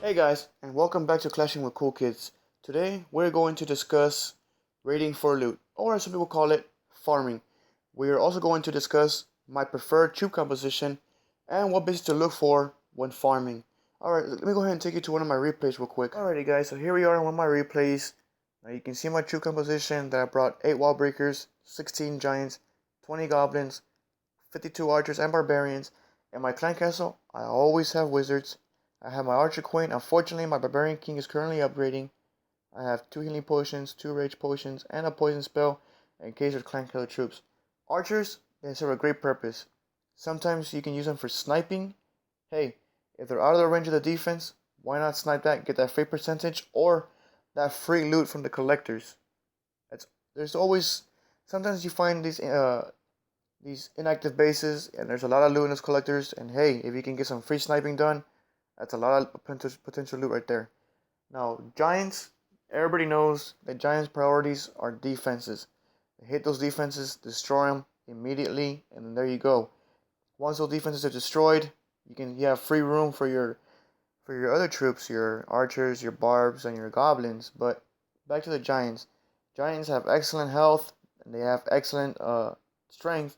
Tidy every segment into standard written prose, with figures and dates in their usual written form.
Hey guys, and welcome back to Clashing with Cool Kids. Today we're going to discuss raiding for loot, or as some people call it, farming. We are also going to discuss my preferred troop composition and what bases to look for when farming. Alright, let me go ahead and take you to one of my replays real quick. Alrighty guys, so here we are in one of my replays. Now you can see my troop composition that I brought 8 wall breakers, 16 giants, 20 goblins, 52 archers and barbarians. In my clan castle, I always have wizards. I have my Archer Queen. Unfortunately, my Barbarian King is currently upgrading. I have 2 healing potions, 2 rage potions, and a poison spell in case there's clan killer troops. Archers, they serve a great purpose. Sometimes you can use them for sniping. Hey, if they're out of the range of the defense, why not snipe that, get that free percentage, or that free loot from the collectors? There's always, sometimes you find these inactive bases, and there's a lot of loot in those collectors, and hey, if you can get some free sniping done, that's a lot of potential loot right there. Now, Giants, everybody knows that Giants' priorities are defenses. They hit those defenses, destroy them immediately, and then there you go. Once those defenses are destroyed, you have free room for your other troops, your archers, your barbs, and your goblins. But back to the Giants. Giants have excellent health, and they have excellent strength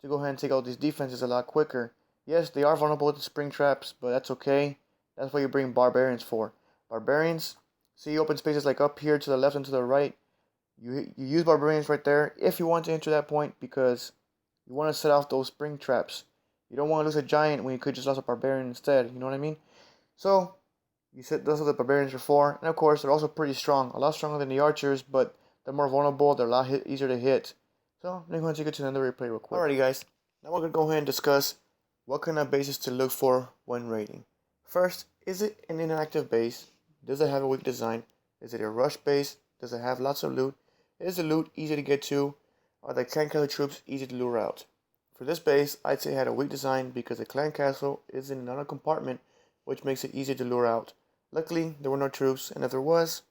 to go ahead and take out these defenses a lot quicker. Yes, they are vulnerable to spring traps, but that's okay. That's what you bring barbarians for. Barbarians, see open spaces like up here to the left and to the right. You use barbarians right there if you want to enter that point, because you want to set off those spring traps. You don't want to lose a giant when you could just lose a barbarian instead. You know what I mean? So you set those are the barbarians are for, and of course they're also pretty strong, a lot stronger than the archers, but they're more vulnerable. They're a lot easier to hit. So I'm going to take it to another replay real quick. Alrighty guys, now we're going to go ahead and discuss what kind of bases to look for when raiding. First, is it an inactive base? Does it have a weak design? Is it a rush base? Does it have lots of loot? Is the loot easy to get to? Are the clan killer troops easy to lure out? For this base, I'd say it had a weak design because the clan castle is in another compartment, which makes it easy to lure out. Luckily, there were no troops, and if there was,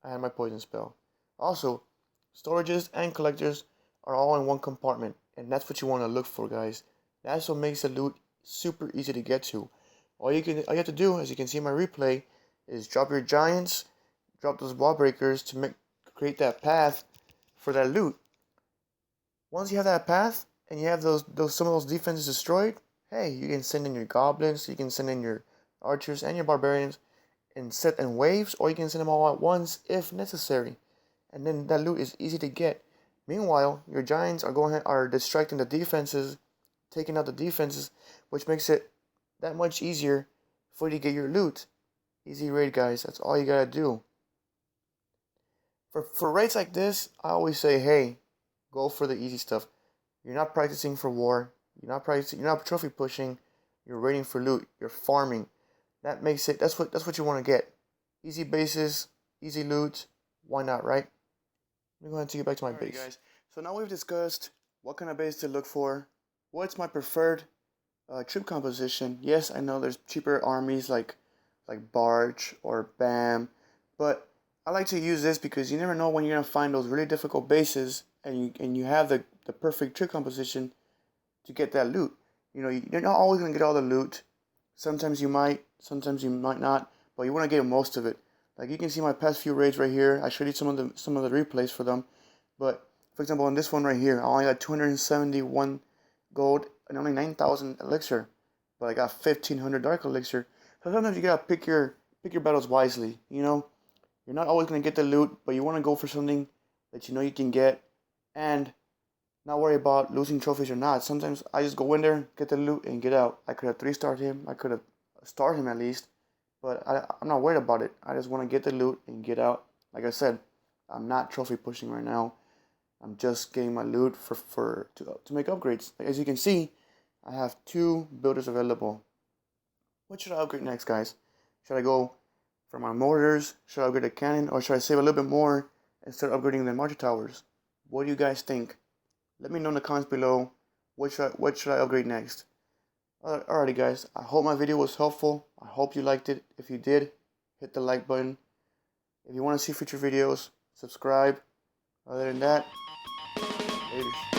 I had my poison spell. Also, storages and collectors are all in one compartment, and that's what you want to look for, guys. That's what makes the loot super easy to get to. All you have to do, as you can see in my replay, is drop your giants, drop those wall breakers to create that path for that loot. Once you have that path and you have some of those defenses destroyed, hey, you can send in your goblins, you can send in your archers and your barbarians and set in waves, or you can send them all at once if necessary. And then that loot is easy to get. Meanwhile, your giants are distracting the defenses, taking out the defenses, which makes it that much easier for you to get your loot. Easy raid, guys. That's all you gotta do. For raids like this, I always say, hey, go for the easy stuff. You're not practicing for war. You're not trophy pushing. You're raiding for loot. You're farming. That makes it. That's what you want to get. Easy bases, easy loot. Why not, right? Let me go ahead and take you back to my base. Guys. So now we've discussed what kind of base to look for. What's my preferred troop composition. Yes, I know there's cheaper armies like Barch or B.A.M, but I like to use this because you never know when you're gonna find those really difficult bases, and you have the perfect troop composition to get that loot. You know, you're not always gonna get all the loot. Sometimes you might not, but you want to get most of it. Like you can see my past few raids right here. I showed you some of the replays for them, but for example, on this one right here, I only got 271 gold and only 9,000 elixir, but I got 1,500 dark elixir. So sometimes you gotta pick your battles wisely. You know, you're not always gonna get the loot, but you want to go for something that you know you can get, and not worry about losing trophies or not. Sometimes I just go in there, get the loot, and get out. I could have 3-starred him. I could have starred him at least, but I'm not worried about it. I just want to get the loot and get out. Like I said, I'm not trophy pushing right now. I'm just getting my loot to make upgrades. As you can see, I have 2 builders available. What should I upgrade next, guys? Should I go for my mortars? Should I upgrade a cannon? Or should I save a little bit more and start upgrading the marcher towers? What do you guys think? Let me know in the comments below. What should I upgrade next? Alrighty, guys. I hope my video was helpful. I hope you liked it. If you did, hit the like button. If you want to see future videos, subscribe. Other than that, later.